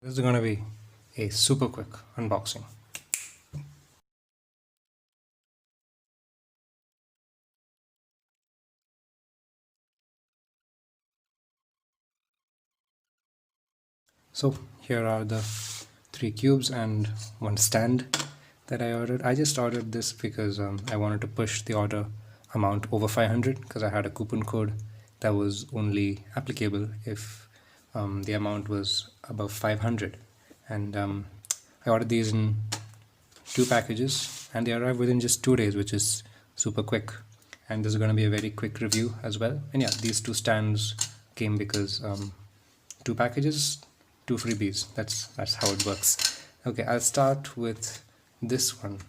This is going to be a super quick unboxing. So here are the 3 cubes and one stand that I ordered. I just ordered this because I wanted to push the order amount over 500 because I had a coupon code that was only applicable if the amount was above 500. And I ordered these in 2 packages and they arrived within just 2 days, which is super quick. And this is going to be a very quick review as well. And yeah, these 2 stands came because 2 packages, 2 freebies. That's how it works. Okay, I'll start with this one.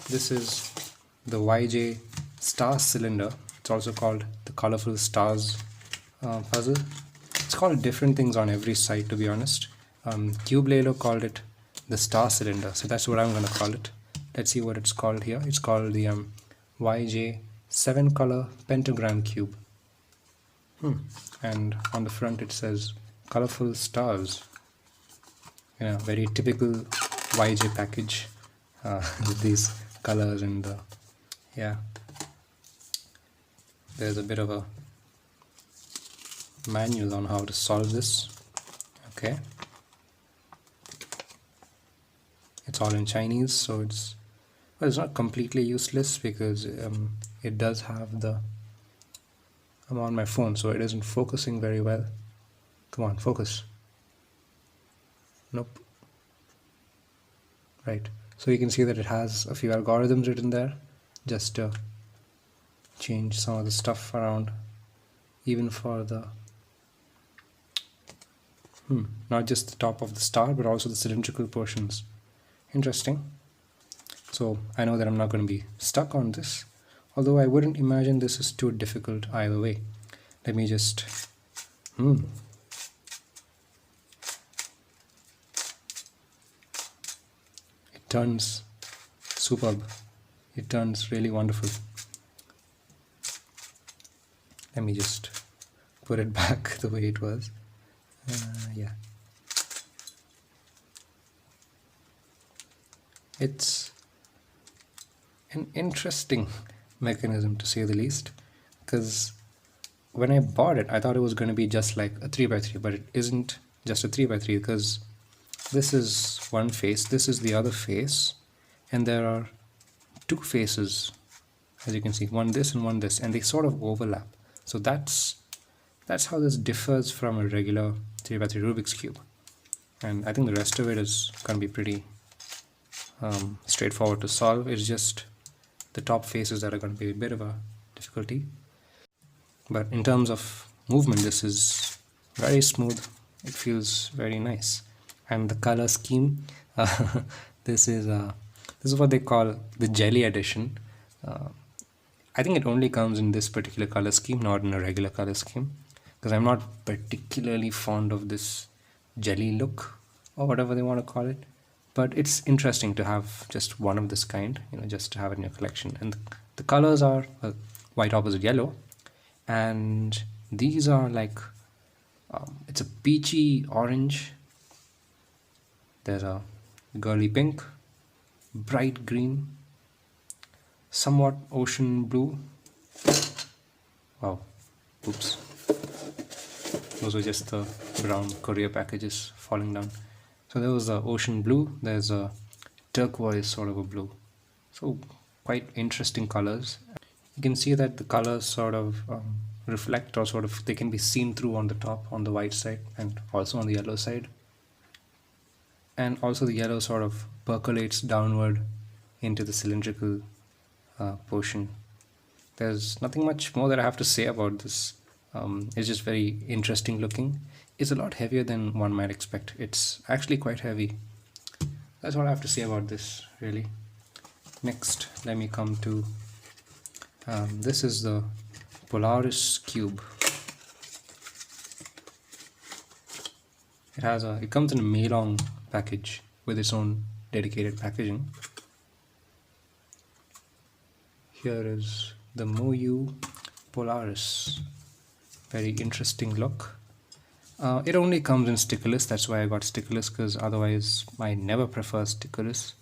This is the YJ star cylinder. It's also called the colorful stars puzzle. It's called different things on every site, to be honest. Cube Lalo called it the star cylinder, so that's what I'm going to call it. Let's see what it's called here. It's called the YJ 7-color pentagram cube. And on the front it says colorful stars. You know, very typical YJ package with these colors, and yeah, there's a bit of a manual on how to solve this. Okay, it's all in Chinese, so it's not completely useless because it does have the I'm on my phone, so it isn't focusing very well. Come on, focus. Nope. Right, so you can see that it has a few algorithms written there just to change some of the stuff around, even for the not just the top of the star but also the cylindrical portions. Interesting. So I know that I'm not going to be stuck on this, although I wouldn't imagine this is too difficult either way. Let me just it turns superb. It turns really wonderful. Let me just put it back the way it was. Yeah, it's an interesting mechanism, to say the least, because when I bought it I thought it was going to be just like a 3x3, but it isn't just a 3x3 because this is one face, this is the other face, and there are 2 faces, as you can see, one this and one this, and they sort of overlap. So that's how this differs from a regular 3x3 Rubik's Cube. And I think the rest of it is going to be pretty straightforward to solve. It's just the top faces that are going to be a bit of a difficulty. But in terms of movement, this is very smooth. It feels very nice. And the color scheme, this is what they call the jelly edition. I think it only comes in this particular color scheme, not in a regular color scheme, because I'm not particularly fond of this jelly look or whatever they want to call it. But it's interesting to have just one of this kind, you know, just to have it in your collection. And the colors are white opposite yellow, and these are like it's a peachy orange. There's a girly pink, bright green, somewhat ocean blue. Wow, oops, those were just the brown courier packages falling down. So there was the ocean blue, there's a turquoise sort of a blue. So quite interesting colors. You can see that the colors sort of reflect, or sort of they can be seen through on the top, on the white side, and also on the yellow side. And also the yellow sort of percolates downward into the cylindrical portion. There's nothing much more that I have to say about this. It's just very interesting looking. It's a lot heavier than one might expect. It's actually quite heavy. That's all I have to say about this, really. Next, let me come to this is the Polaris cube. It comes in a Mailong package with its own dedicated packaging. Here is the Moyu Polaris. Very interesting look. It only comes in stickerless, that's why I got stickerless, because otherwise I never prefer stickerless.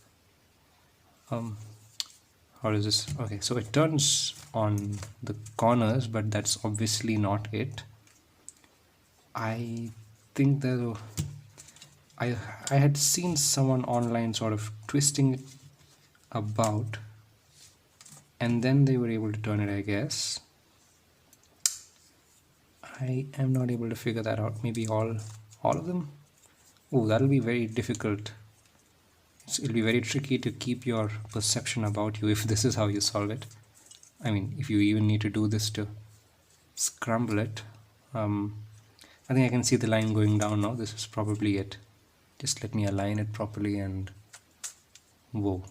How is this? Okay, so it turns on the corners, but that's obviously not it. I think that I had seen someone online sort of twisting it about, and then they were able to turn it, I guess. I am not able to figure that out. Maybe all of them? Oh, that'll be very difficult. It'll be very tricky to keep your perception about you if this is how you solve it. I mean, if you even need to do this to scramble it. I think I can see the line going down now. This is probably it. Just let me align it properly and whoa.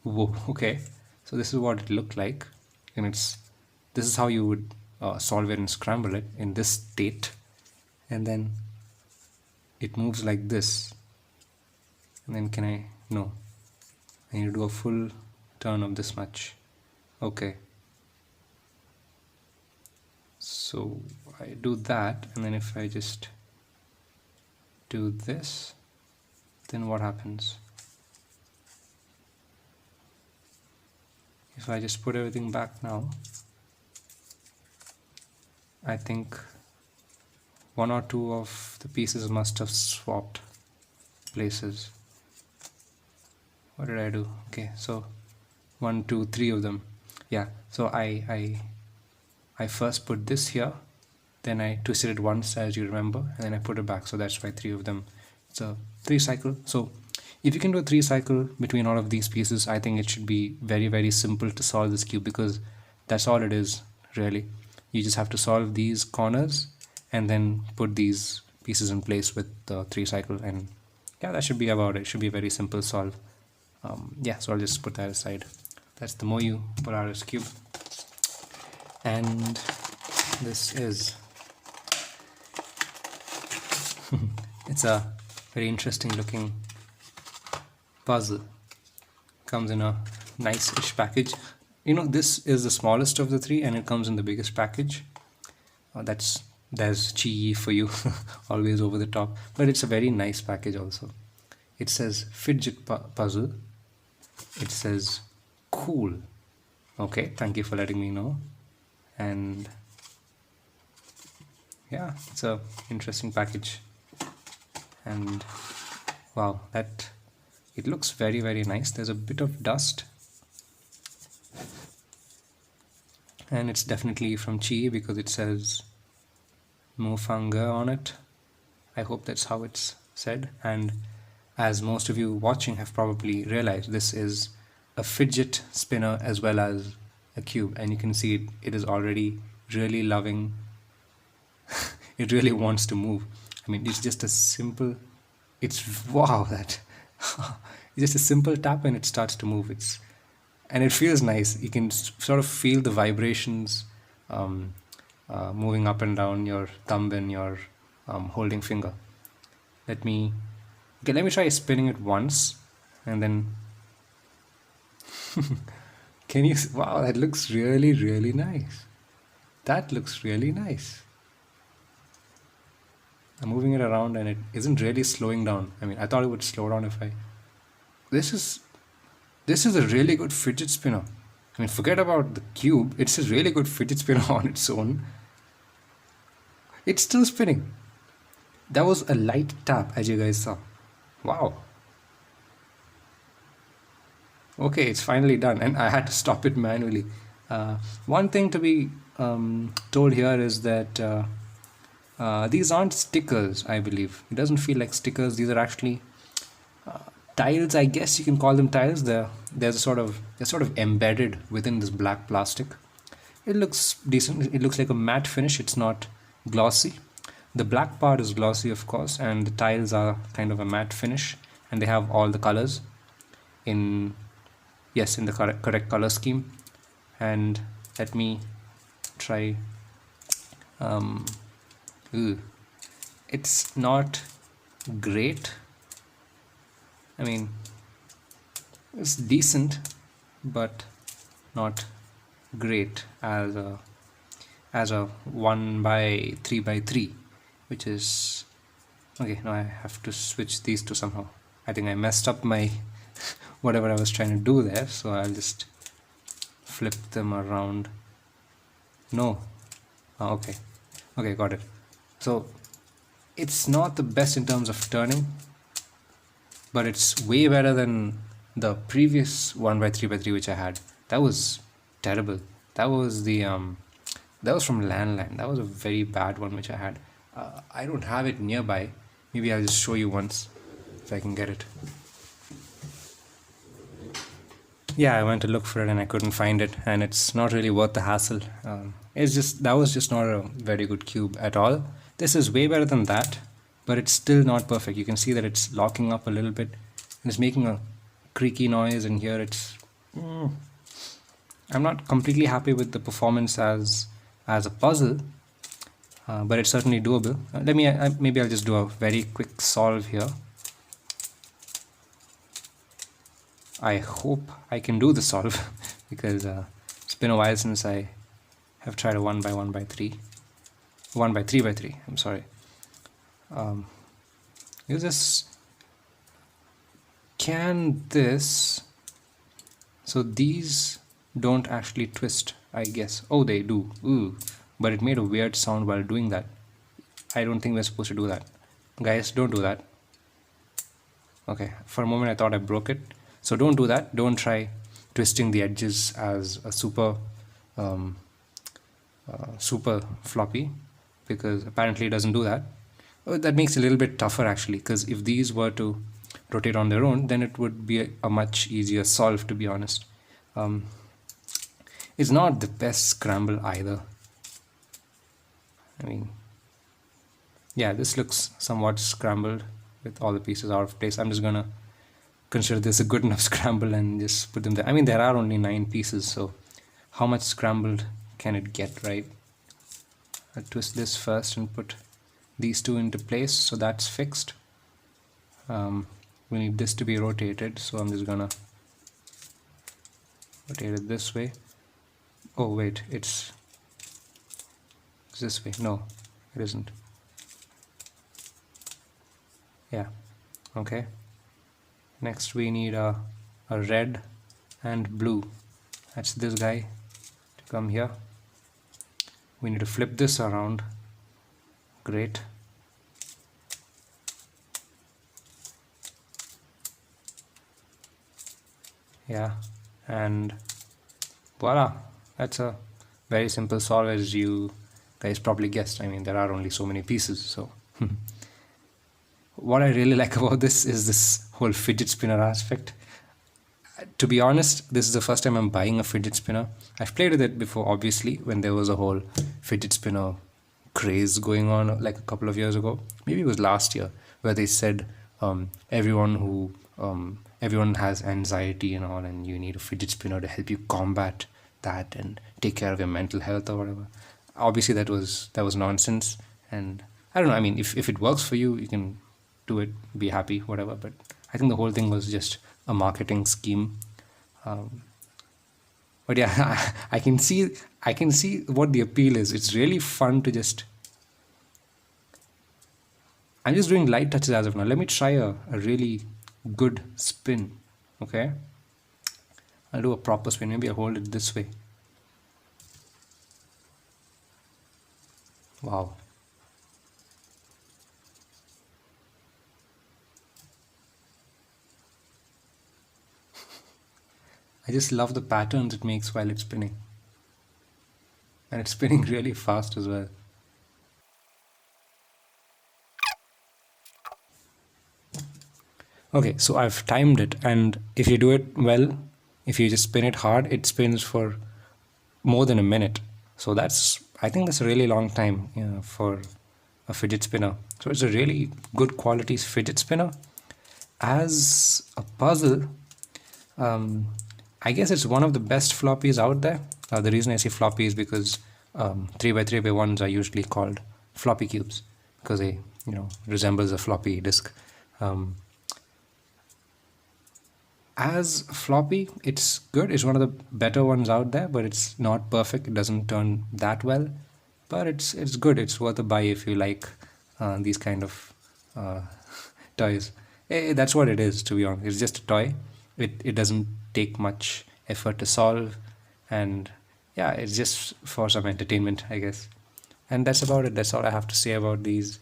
Whoa, okay. So this is what it looked like, and this is how you would solve it and scramble it in this state, and then it moves like this. And then no, I need to do a full turn of this much. Okay. So I do that, and then if I just do this, then what happens? If I just put everything back now, I think one or two of the pieces must have swapped places. What did I do? Okay, so 1, 2, 3 of them. Yeah, so I first put this here, then I twisted it once, as you remember, and then I put it back. So that's why 3 of them. It's a 3 cycle. So if you can do a 3 cycle between all of these pieces, I think it should be very, very simple to solve this cube, because that's all it is, really. You just have to solve these corners and then put these pieces in place with the 3 cycle, and yeah, that should be about it. It should be a very simple solve. Yeah, so I'll just put that aside. That's the Moyu Polaris cube, and this is it's a very interesting looking puzzle. Comes in a nice-ish package. You know, this is the smallest of the 3, and it comes in the biggest package. There's Qiyi for you, always over the top, but it's a very nice package also. It says Fidget puzzle. It says cool. Okay, thank you for letting me know. And yeah, it's a interesting package, and wow, it looks very, very nice. There's a bit of dust, and it's definitely from Qiyi because it says Mofanga on it. I hope that's how it's said. And as most of you watching have probably realized, this is a fidget spinner as well as a cube, and you can see it is already really loving. It really wants to move. I mean, it's just a simple, wow, that it's just a simple tap and it starts to move. And it feels nice. You can sort of feel the vibrations moving up and down your thumb and your holding finger. Let me try spinning it once, and then wow, that looks really, really nice. That looks really nice. I'm moving it around and it isn't really slowing down. I mean, I thought it would slow down if this is a really good fidget spinner. I mean, forget about the cube. It's a really good fidget spinner on its own. It's still spinning. That was a light tap, as you guys saw. Wow. Okay, it's finally done, and I had to stop it manually. One thing to be told here is that these aren't stickers, I believe. It doesn't feel like stickers. These are actually tiles, I guess you can call them tiles. They're sort of embedded within this black plastic. It looks decent. It looks like a matte finish. It's not glossy. The black part is glossy, of course, and the tiles are kind of a matte finish, and they have all the colors in the correct color scheme. And let me try. It's not great. I mean, it's decent, but not great as a as a 1 by 3 by 3, which is okay. Now I have to switch these two somehow. I think I messed up my whatever I was trying to do there, so I'll just flip them around. No. Okay, got it. So it's not the best in terms of turning, but it's way better than the previous 1 by 3 by 3 which I had. That was terrible. That was the that was from Landline. That was a very bad one which I had. I don't have it nearby. Maybe I'll just show you once if I can get it. Yeah, I went to look for it and I couldn't find it, and it's not really worth the hassle. It's just, that was just not a very good cube at all. This is way better than that, but it's still not perfect. You can see that it's locking up a little bit and it's making a creaky noise, and here it's I'm not completely happy with the performance as a puzzle, but it's certainly doable. Let me maybe I'll just do a very quick solve here. I hope I can do the solve because it's been a while since I have tried a 1 by 1 by 3, 1 by 3 by 3. I'm sorry. Is this, can this, so these don't actually twist, I guess. Oh, they do. Ooh, but it made a weird sound while doing that. I don't think we're supposed to do that. Guys, don't do that. Okay, for a moment I thought I broke it. So don't do that. Don't try twisting the edges as a super floppy, because apparently it doesn't do that. That makes it a little bit tougher actually, because if these were to rotate on their own, then it would be a much easier solve, to be honest. It's not the best scramble either. I mean, yeah, this looks somewhat scrambled with all the pieces out of place. I'm just gonna consider this a good enough scramble and just put them there. I mean, there are only 9 pieces, so how much scrambled can it get, right? I'll twist this first and put these two into place, so that's fixed. We need this to be rotated, so I'm just gonna rotate it this way. Oh wait, it's this way. No, it isn't. Yeah, okay. Next we need a red and blue. That's this guy to come here. We need to flip this around. Great. Yeah, and voila. That's a very simple solve, as you guys probably guessed. I mean, there are only so many pieces, so what I really like about this is this whole fidget spinner aspect. To be honest, this is the first time I'm buying a fidget spinner. I've played with it before, obviously, when there was a whole fidget spinner craze going on like a couple of years ago. Maybe it was last year, where they said everyone has anxiety and all, and you need a fidget spinner to help you combat that and take care of your mental health or whatever. Obviously that was nonsense, and I don't know, I mean, if it works for you, you can do it, be happy, whatever, but I think the whole thing was just a marketing scheme. But yeah, I can see what the appeal is. It's really fun to just, I'm just doing light touches as of now. Let me try a really good spin. Okay, I'll do a proper spin. Maybe I'll hold it this way. Wow. I just love the patterns it makes while it's spinning. And it's spinning really fast as well. Okay, so I've timed it, and if you do it well, if you just spin it hard, it spins for more than a minute. So I think that's a really long time, you know, for a fidget spinner. So it's a really good quality fidget spinner. As a puzzle, I guess it's one of the best floppies out there. The reason I say floppy is because 3x3x1s are usually called floppy cubes, because they, you know, resembles a floppy disk. As floppy, it's good. It's one of the better ones out there, but it's not perfect. It doesn't turn that well. but it's good. It's worth a buy if you like these kind of toys. That's what it is, to be honest. It's just a toy. It doesn't take much effort to solve, and yeah, it's just for some entertainment, I guess. And that's about it. That's all I have to say about these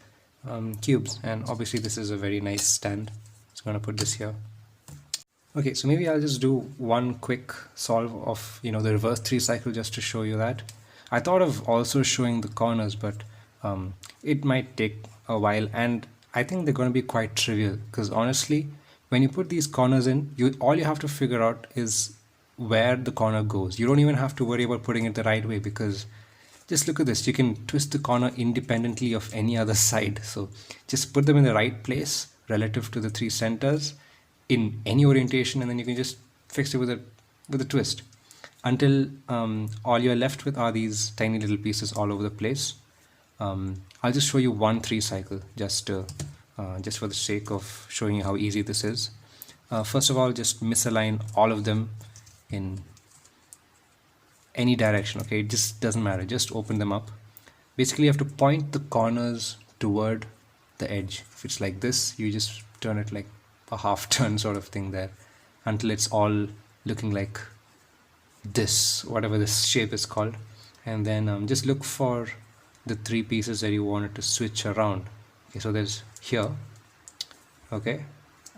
cubes. And obviously this is a very nice stand. Just gonna put this here. Okay, so maybe I'll just do one quick solve of the reverse 3 cycle just to show you that. I thought of also showing the corners, but it might take a while, and I think they're going to be quite trivial, because honestly, when you put these corners in, all you have to figure out is where the corner goes. You don't even have to worry about putting it the right way, because just look at this. You can twist the corner independently of any other side. So just put them in the right place relative to the 3 centers in any orientation, and then you can just fix it with a twist until all you're left with are these tiny little pieces all over the place. I'll just show you one 3 cycle just for the sake of showing you how easy this is. First of all, just misalign all of them in any direction. Okay, it just doesn't matter. Just open them up. Basically, you have to point the corners toward the edge. If it's like this, you just turn it like a half turn sort of thing there until it's all looking like this, whatever this shape is called. And then just look for the 3 pieces that you want it to switch around. Okay, so there's here, okay,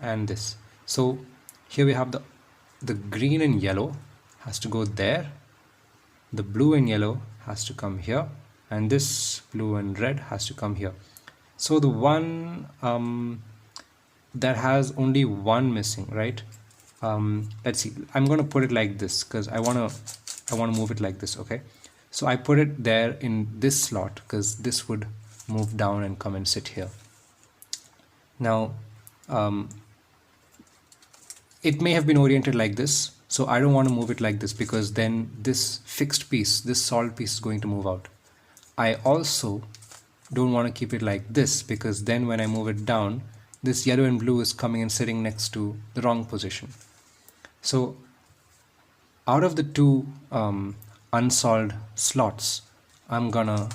and this. So here we have the green and yellow has to go there, the blue and yellow has to come here, and this blue and red has to come here. So the one that has only one missing, right? Let's see, I'm going to put it like this because I want to move it like this. Okay, so I put it there in this slot because this would move down and come and sit here. Now it may have been oriented like this, so I don't want to move it like this because then this fixed piece, this solid piece, is going to move out. I also don't want to keep it like this because then when I move it down, this yellow and blue is coming and sitting next to the wrong position. So out of the 2 unsolved slots, I'm gonna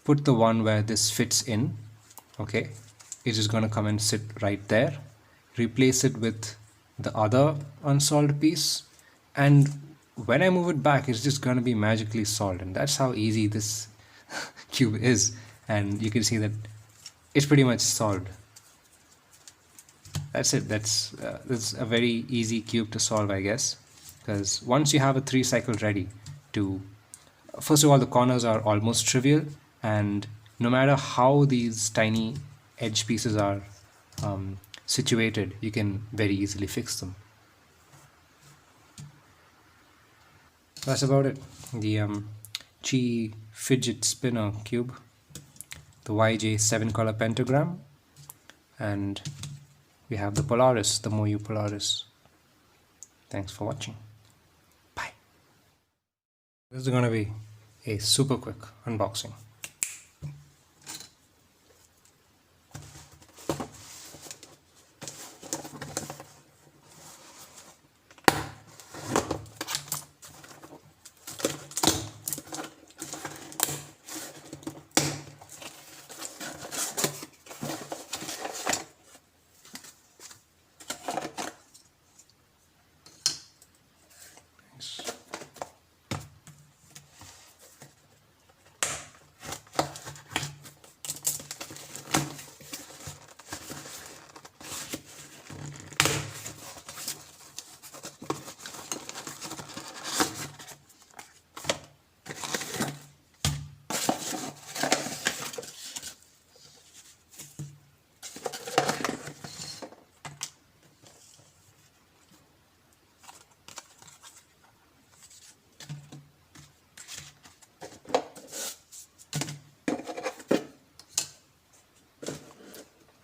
put the one where this fits in. Okay, it is gonna come and sit right there, replace it with the other unsolved piece, and when I move it back, it's just gonna be magically solved. And that's how easy this cube is, and you can see that it's pretty much solved. That's it. That's a very easy cube to solve, I guess, because once you have a 3 cycle ready to, first of all, the corners are almost trivial, and no matter how these tiny edge pieces are situated, you can very easily fix them. That's about it. The Qiyi fidget spinner cube, the YJ 7 color pentagram, and we have the Polaris, the Moyu Polaris. Thanks for watching. Bye. This is going to be a super quick unboxing.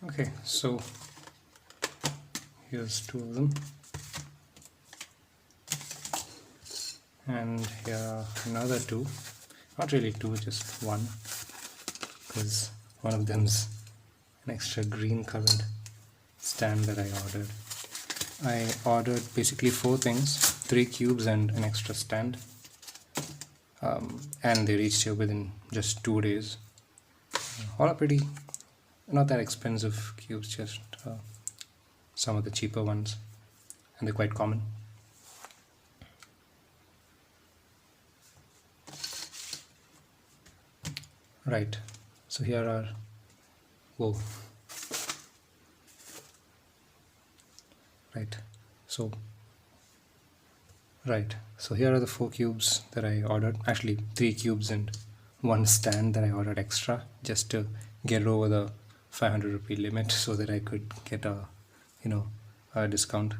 Okay, so here's 2 of them, and here are another 2, not really 2, just 1, because one of them's an extra green colored stand that I ordered. I ordered basically 4 things, 3 cubes and an extra stand. and they reached here within just 2 days. All are pretty, not that expensive cubes, just some of the cheaper ones, and they're quite common. Right, so here are, whoa, right, so here are the 4 cubes that I ordered, actually 3 cubes and 1 stand that I ordered extra just to get over the 500 rupee limit so that I could get a, a discount.